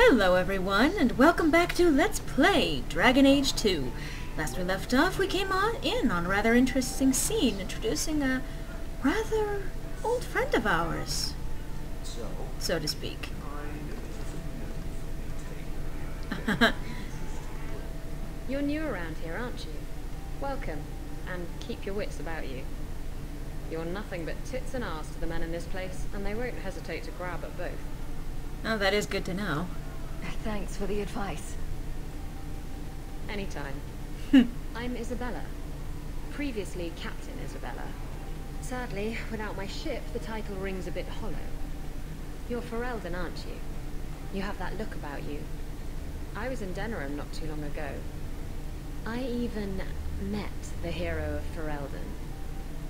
Hello everyone, and welcome back to Let's Play Dragon Age 2. Last we left off, we came on a rather interesting scene, introducing a rather old friend of ours, so to speak. You're new around here, aren't you? Welcome, and keep your wits about you. You're nothing but tits and arse to the men in this place, and they won't hesitate to grab at both. Oh, that is good to know. Thanks for the advice. Anytime. I'm Isabella. Previously Captain Isabella. Sadly, without my ship, the title rings a bit hollow. You're Ferelden, aren't you? You have that look about you. I was in Denerim not too long ago. I even met the hero of Ferelden,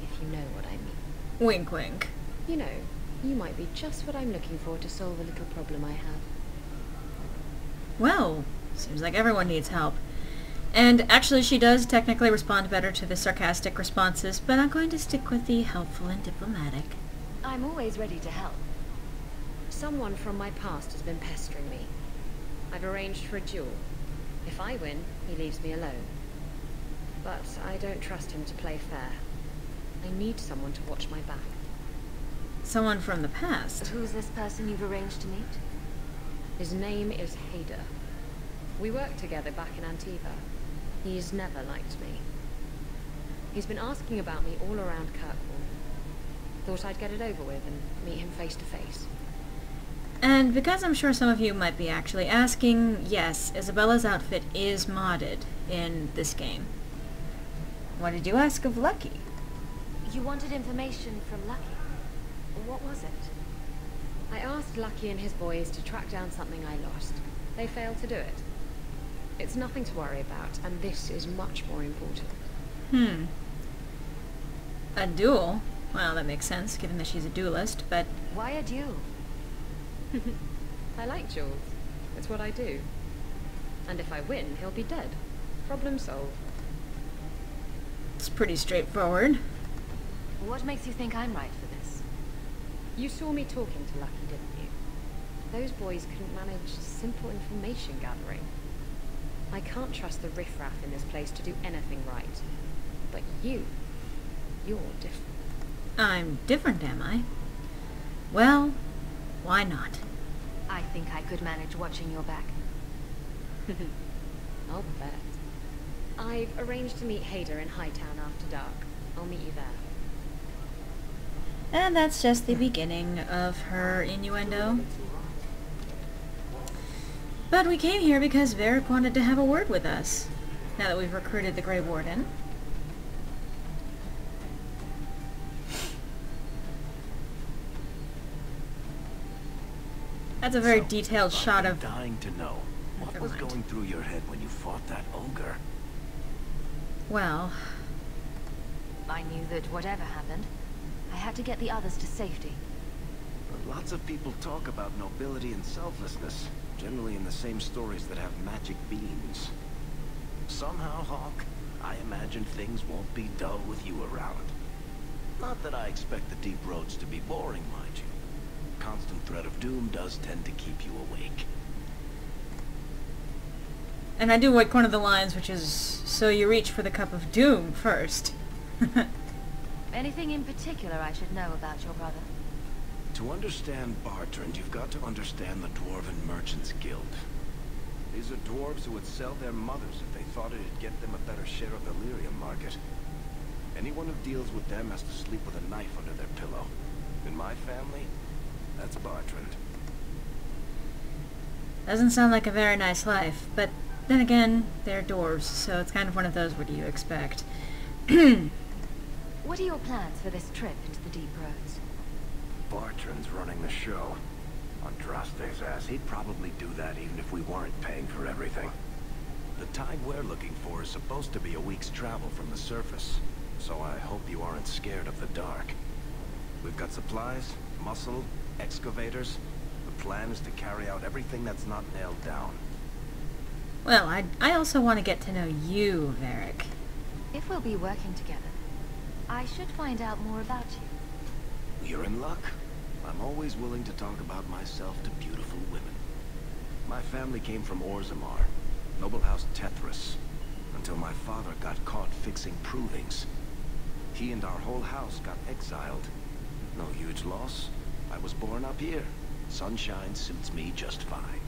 if you know what I mean. Wink wink. You know, you might be just what I'm looking for to solve a little problem I have. Well, seems like everyone needs help. And actually she does technically respond better to the sarcastic responses, but I'm going to stick with the helpful and diplomatic. I'm always ready to help. Someone from my past has been pestering me. I've arranged for a duel. If I win, he leaves me alone. But I don't trust him to play fair. I need someone to watch my back. Someone from the past? Who's this person you've arranged to meet? His name is Hader. We worked together back in Antiva. He's never liked me. He's been asking about me all around Kirkwall. Thought I'd get it over with and meet him face to face. And because I'm sure some of you might be actually asking, yes, Isabella's outfit is modded in this game. What did you ask of Lucky? You wanted information from Lucky. What was it? I asked Lucky and his boys to track down something I lost. They failed to do it. It's nothing to worry about, and this is much more important. A duel? Well, that makes sense, given that she's a duelist, but... Why a duel? I like duels. It's what I do. And if I win, he'll be dead. Problem solved. It's pretty straightforward. What makes you think I'm right for this? You saw me talking to Lucky, didn't you? Those boys couldn't manage simple information gathering. I can't trust the riffraff in this place to do anything right. But you're different. I'm different, am I? Well, why not? I think I could manage watching your back. I'll bet. I've arranged to meet Hader in Hightown after dark. I'll meet you there. And that's just the beginning of her innuendo. But we came here because Varric wanted to have a word with us, now that we've recruited the Grey Warden. That's a very detailed shot of... dying to know what was going through your head when you fought that ogre. Well... I knew that whatever happened, I had to get the others to safety. But lots of people talk about nobility and selflessness, generally in the same stories that have magic beams. Somehow, Hawk, I imagine things won't be dull with you around. Not that I expect the deep roads to be boring, mind you. Constant threat of doom does tend to keep you awake. And I do like one of the lines, which is, so you reach for the cup of doom first. Anything in particular I should know about your brother? To understand Bartrand, you've got to understand the Dwarven Merchants Guild. These are dwarves who would sell their mothers if they thought it'd get them a better share of the lyrium market. Anyone who deals with them has to sleep with a knife under their pillow. In my family, that's Bartrand. Doesn't sound like a very nice life, but then again, they're dwarves, so it's kind of one of those, what do you expect? What are your plans for this trip into the deep roads? Bartrand's running the show. Andraste's ass, he'd probably do that even if we weren't paying for everything. The tide we're looking for is supposed to be a week's travel from the surface, so I hope you aren't scared of the dark. We've got supplies, muscle, excavators. The plan is to carry out everything that's not nailed down. Well, I also want to get to know you, Varric. If we'll be working together, I should find out more about you. You're in luck. I'm always willing to talk about myself to beautiful women. My family came from Orzammar, noble house Tethras, until my father got caught fixing provings. He and our whole house got exiled. No huge loss. I was born up here. Sunshine suits me just fine.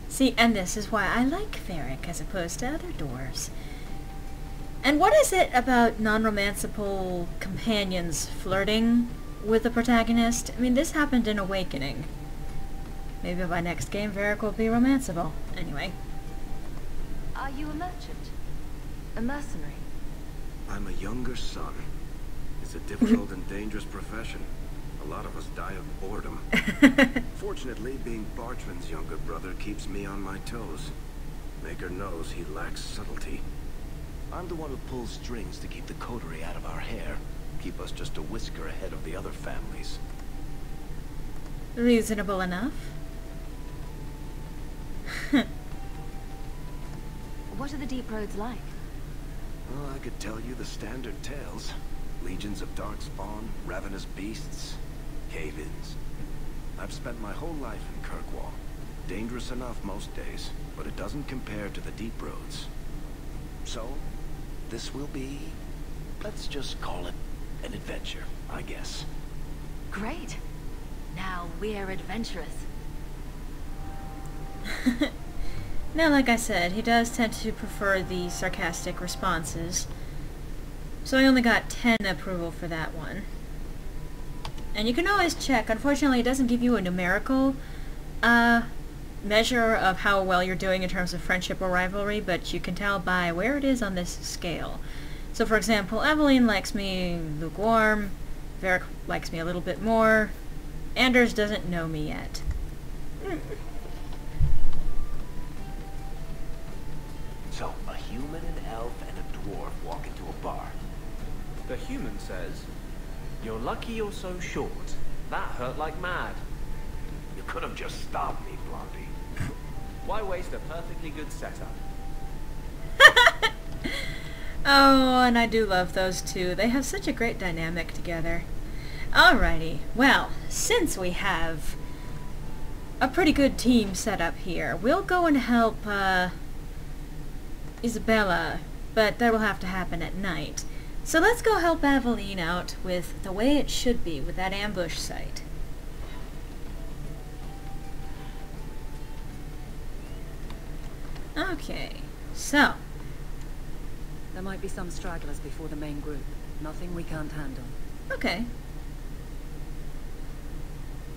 See, and this is why I like Varric as opposed to other dwarves. And what is it about non-romanceable companions flirting with the protagonist? I mean, this happened in Awakening. Maybe by next game, Varric will be romanceable. Anyway. Are you a merchant? A mercenary? I'm a younger son. It's a difficult and dangerous profession. A lot of us die of boredom. Fortunately, being Bartrand's younger brother keeps me on my toes. Maker knows he lacks subtlety. I'm the one who pulls strings to keep the coterie out of our hair. Keep us just a whisker ahead of the other families. Reasonable enough. What are the deep roads like? Well, I could tell you the standard tales. Legions of darkspawn, ravenous beasts, cave-ins. I've spent my whole life in Kirkwall. Dangerous enough most days, but it doesn't compare to the deep roads. So, this will be, let's just call it an adventure, I guess. Great. Now we're adventurous. Now, like I said, he does tend to prefer the sarcastic responses. So I only got 10 approval for that one. And you can always check. Unfortunately, it doesn't give you a numerical measure of how well you're doing in terms of friendship or rivalry, but you can tell by where it is on this scale. So, for example, Aveline likes me lukewarm, Varric likes me a little bit more, Anders doesn't know me yet. So, a human, an elf, and a dwarf walk into a bar. The human says, "You're lucky you're so short. That hurt like mad." You could have just stopped me, Blondie. Why waste a perfectly good setup? Oh, and I do love those two. They have such a great dynamic together. Alrighty, well, since we have a pretty good team set up here, we'll go and help Isabella, but that will have to happen at night. So let's go help Aveline out with the way it should be, with that ambush site. Okay, so There might be some stragglers before the main group. Nothing we can't handle. okay.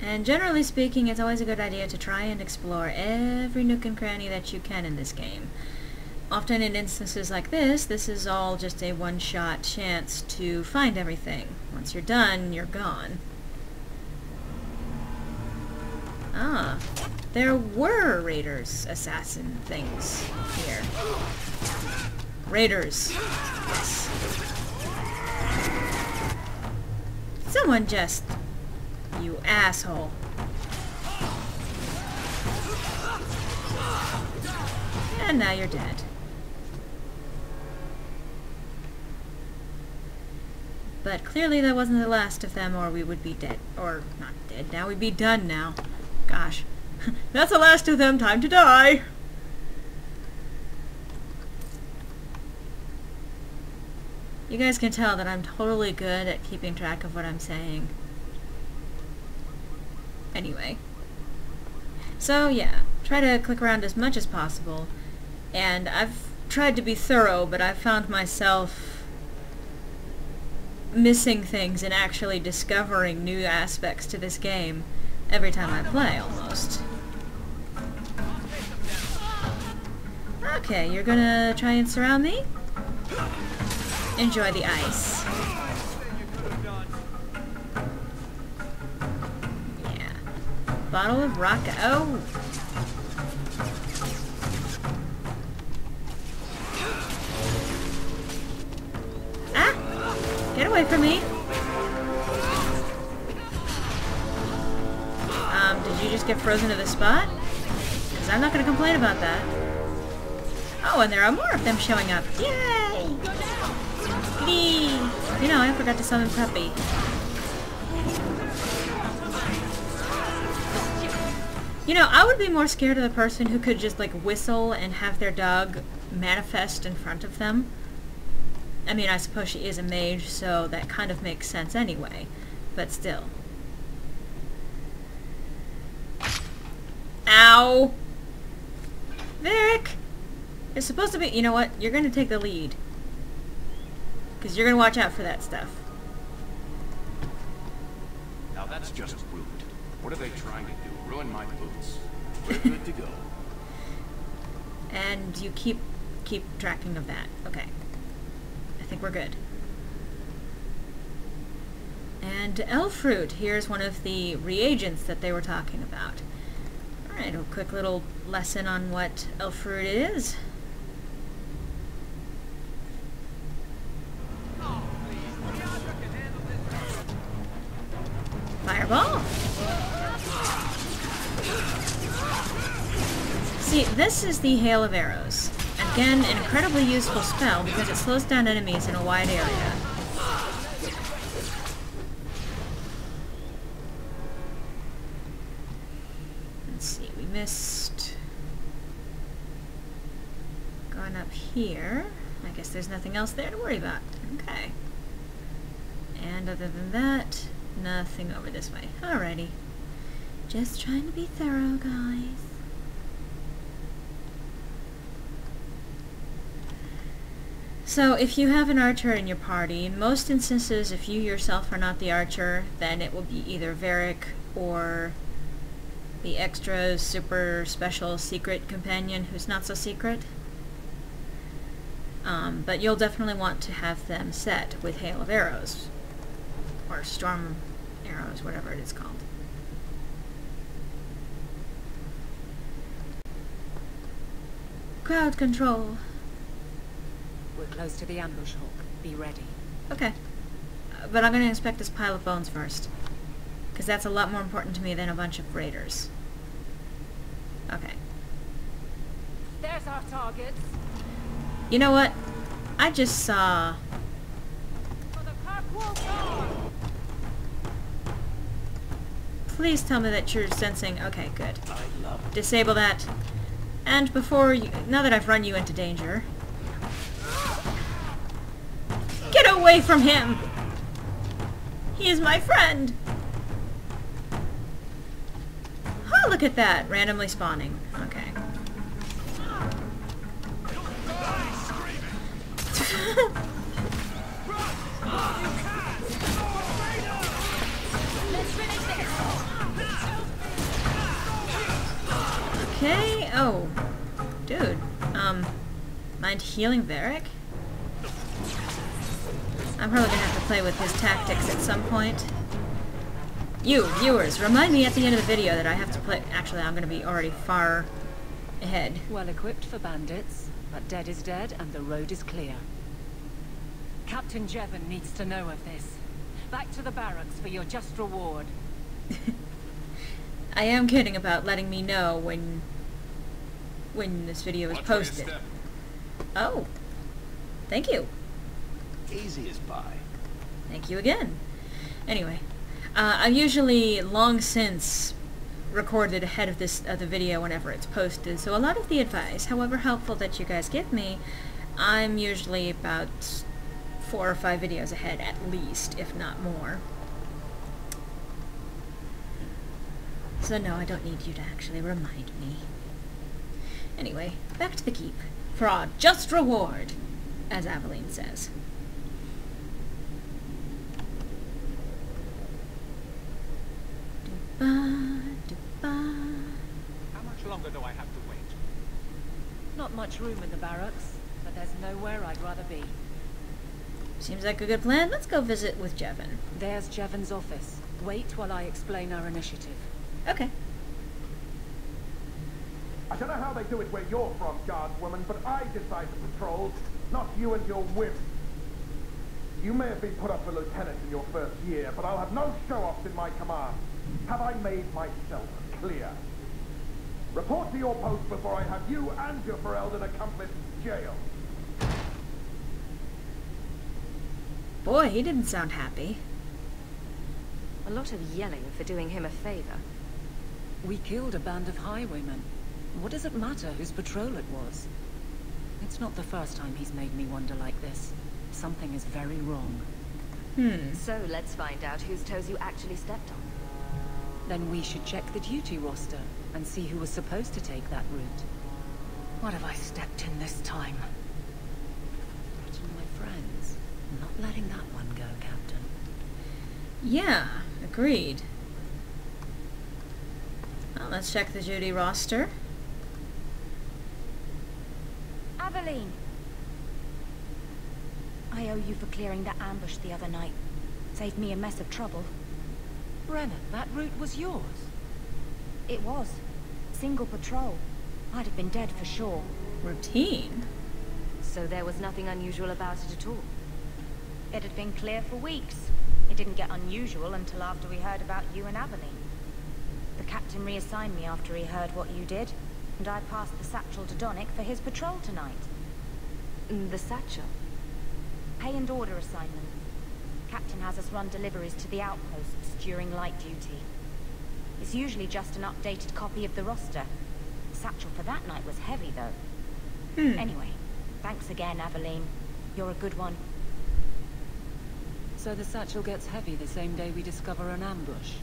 And generally speaking, it's always a good idea to try and explore every nook and cranny that you can in this game. Often in instances like this is all just a one-shot chance to find everything. Once you're done, you're gone. Ah, there were raiders, assassin things here. Raiders. Yes. Someone just... You asshole. And now you're dead. But clearly that wasn't the last of them, or we would be dead. Or, not dead now, we'd be done now. Gosh. That's the last of them, time to die! You guys can tell that I'm totally good at keeping track of what I'm saying. Anyway. So, yeah. Try to click around as much as possible. And I've tried to be thorough, but I've found myself missing things and actually discovering new aspects to this game every time I play, almost. Okay, you're gonna try and surround me? Enjoy the ice. Yeah. Bottle of rock... Oh! Ah! Get away from me! Did you just get frozen to the spot? Because I'm not going to complain about that. Oh, and there are more of them showing up. Yay! Glee! You know, I forgot to summon Puppy. You know, I would be more scared of the person who could just, like, whistle and have their dog manifest in front of them. I mean, I suppose she is a mage, so that kind of makes sense anyway. But still. Ow! Varric! It's supposed to be... You know what? You're gonna take the lead. Because you're gonna watch out for that stuff. Now that's just rude. What are they trying to do? Ruin my boots. We're good to go. And you keep tracking of that. Okay. I think we're good. And elf fruit. Here's one of the reagents that they were talking about. Alright, a quick little lesson on what elf fruit is. Fireball! See, this is the Hail of Arrows. Again, an incredibly useful spell because it slows down enemies in a wide area. Let's see, we missed... Going up here. I guess there's nothing else there to worry about. Okay. And other than that, nothing over this way. Alrighty. Just trying to be thorough, guys. So, if you have an archer in your party, in most instances, if you yourself are not the archer, then it will be either Varric or the extra, super, special, secret companion who's not so secret. But you'll definitely want to have them set with Hail of Arrows. Or Storm Arrows, whatever it is called. Crowd control. We're close to the ambush hawk. Be ready. Okay. But I'm going to inspect this pile of bones first. Because that's a lot more important to me than a bunch of raiders. Okay. There's our targets. You know what? I just saw... For the Kirkwall guard. Please tell me that you're sensing... Okay, good. I love it. Disable that. And before you... Now that I've run you into danger... Get away from him! He is my friend! Oh, look at that! Randomly spawning. Okay. Okay, oh. Dude, mind healing Varric? I'm probably gonna have to play with his tactics at some point. You, viewers, remind me at the end of the video that I have to play... Actually, I'm gonna be already far ahead. Well equipped for bandits, but dead is dead and the road is clear. Captain Jevon needs to know of this. Back to the barracks for your just reward. I am kidding about letting me know when this video is posted. Oh. Thank you. Easy as pie. Thank you again. Anyway, I've usually long since recorded ahead of the video whenever it's posted, so a lot of the advice, however helpful that you guys give me, I'm usually about 4 or 5 videos ahead at least, if not more. So no, I don't need you to actually remind me. Anyway, back to the keep. For our just reward, as Aveline says. How much longer do I have to wait? Not much room in the barracks, but there's nowhere I'd rather be. Seems like a good plan. Let's go visit with Jevon. There's Jevon's office. Wait while I explain our initiative. Okay. I don't know how they do it where you're from, guardswoman, but I decide the patrols, not you and your whim. You may have been put up for lieutenant in your first year, but I'll have no show-offs in my command. Have I made myself clear? Report to your post before I have you and your Ferelden accomplice jailed. Boy, he didn't sound happy. A lot of yelling for doing him a favor. We killed a band of highwaymen. What does it matter whose patrol it was? It's not the first time he's made me wonder like this. Something is very wrong. So let's find out whose toes you actually stepped on. Then we should check the duty roster and see who was supposed to take that route. What have I stepped in this time? Threaten my friends. I'm not letting that one go, Captain. Yeah, agreed. Well, let's check the duty roster. Aveline! I owe you for clearing that ambush the other night. Saved me a mess of trouble. Brennan, that route was yours. It was. Single patrol. I'd have been dead for sure. Routine? So there was nothing unusual about it at all? It had been clear for weeks. It didn't get unusual until after we heard about you and Aveline. The captain reassigned me after he heard what you did, and I passed the satchel to Donick for his patrol tonight. The satchel? Pay and order assignment. Captain has us run deliveries to the outposts during light duty. It's usually just an updated copy of the roster. The satchel for that night was heavy, though. Anyway, thanks again, Aveline. You're a good one. So the satchel gets heavy the same day we discover an ambush.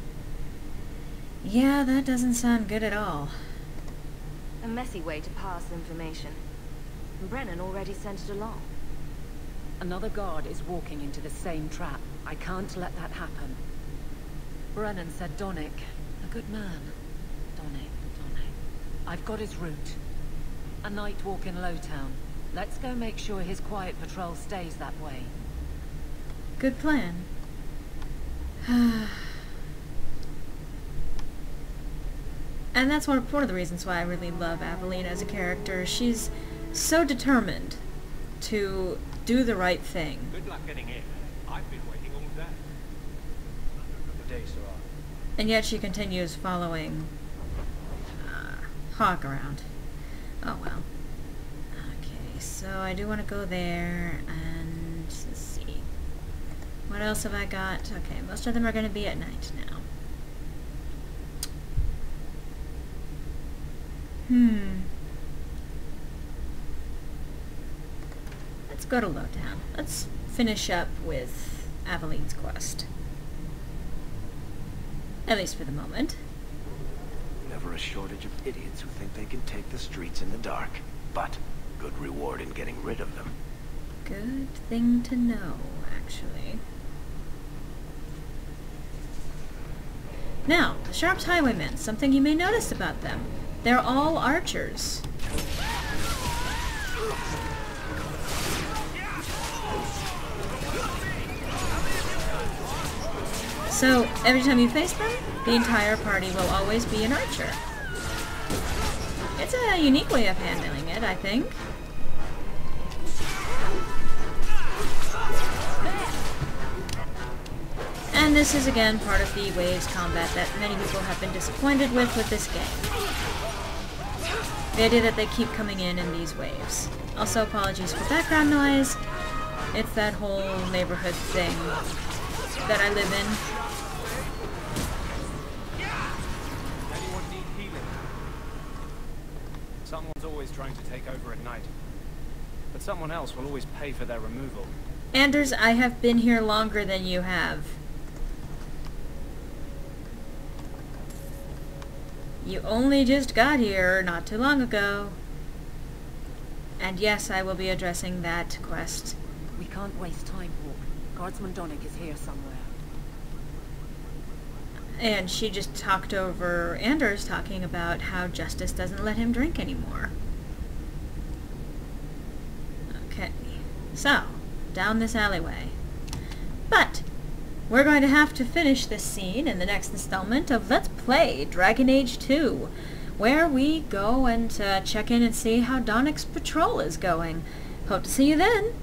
Yeah, that doesn't sound good at all. A messy way to pass information. Brennan already sent it along. Another guard is walking into the same trap. I can't let that happen. Brennan said Donick. A good man. Donick. I've got his route. A night walk in Lowtown. Let's go make sure his quiet patrol stays that way. Good plan. And that's one of the reasons why I really love Aveline as a character. She's so determined to do the right thing. Good luck getting in. I've been waiting all day. Good day, sir. And yet she continues following Hawk around. Oh well. Okay, so I do want to go there, and let's see. What else have I got? Okay, most of them are going to be at night now. Let's go to Lowtown. Let's finish up with Aveline's quest. At least for the moment. Never a shortage of idiots who think they can take the streets in the dark. But good reward in getting rid of them. Good thing to know, actually. Now, the Sharp's Highwaymen, something you may notice about them. They're all archers. So, every time you face them, the entire party will always be an archer. It's a unique way of handling it, I think. And this is again part of the waves combat that many people have been disappointed with this game. The idea that they keep coming in these waves. Also, apologies for background noise. It's that whole neighborhood thing that I live in. Anyone need healing? Someone's always trying to take over at night. But someone else will always pay for their removal. Anders, I have been here longer than you have. You only just got here not too long ago. And yes, I will be addressing that quest. We can't waste time, Hawk. Guardsman Donick is here somewhere. And she just talked over Anders talking about how justice doesn't let him drink anymore. Okay, so, down this alleyway. But we're going to have to finish this scene in the next installment of Let's Play Dragon Age 2, where we go and check in and see how Donick's patrol is going. Hope to see you then.